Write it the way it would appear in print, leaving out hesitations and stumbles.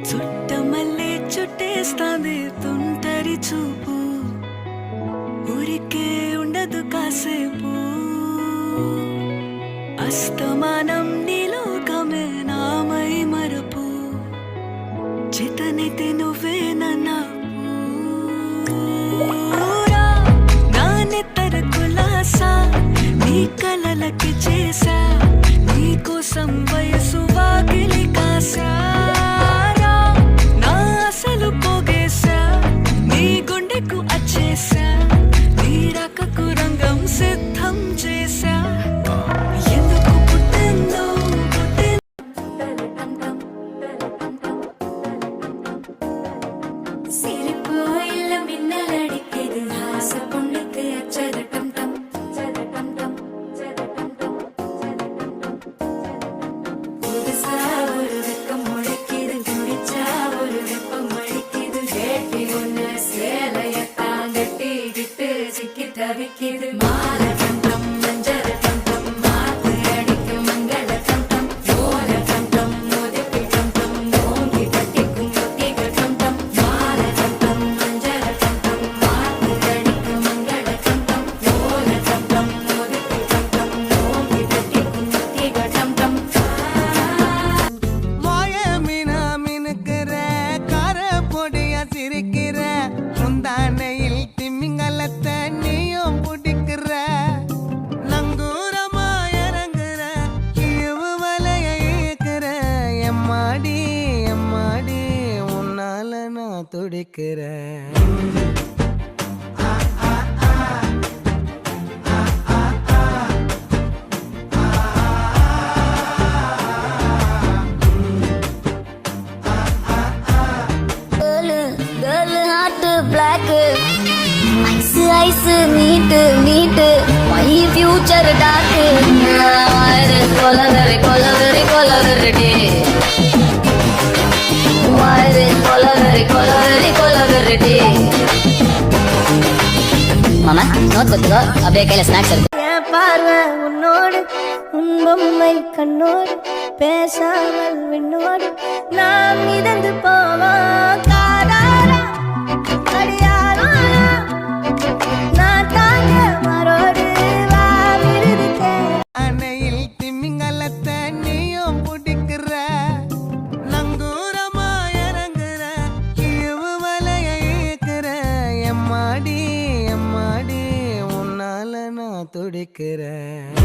చుట్టమల్లే చుట్టేస్తాంది తుంటరి చూపు ఊరికే ఉండదు కాసేపు అస్తమానం నీలోకమే నామై మరపు చేతనైతే నువ్వే నూరా నానెత్తర కులాసా నీ కలలకి చేసా నీకోసం వయసు వాకిలి కాసా தவிக்கிது மால கண்டம் மஞ்சர கண்டம் மாத்து அடிக்கு மங்கள கண்டம் ஓல கண்டம் மோதிக்கு கண்டம் ஓங்கி கட்டிக்கும் ஒத்திக கண்டம் மால கண்டம் மஞ்சர கண்டம் மாத்து அடிக்கு மங்கள கண்டம் ஓல கண்டம் மோதிக்கு கண்டம் ஓங்கி கட்டிக்கும் ஒத்திக கண்டம் மாய மீனா மினுக்கிற கார பொடிய சிரிக்கிற முந்தானையில் திமிங்கலத்தை பிடிக்கிற நங்கூரமா இறங்குற இவு வலைய இயக்குற எம்மாடி எம்மாடி உன்னால நான் துடிக்கிறேன் ஐஸ் நீட்டு நீட்டு மை ஃபியூச்சர் டாக்கு கொலவெறி கொலவெறி கொலவெறிடி கொலவெறி கொலவெறி கொலவெறிடி மாமா நோட் கொடுத்துக்கோ அப்படியே கையில ஸ்நாக்ஸ் இருக்கு என் பார்வை உன்னோடு உன் பொம்மை கண்ணோடு பேசாமல் விண்ணோடு நாம் மிதந்து போவோம் காதாரா அடியாரா அணையில் திமிங்கலத்தை நீயும் பிடிக்கிற நங்கூரமா இறங்குற இவு வலைய இயக்குற எம்மாடி எம்மாடி உன்னால நான் துடிக்கிறேன்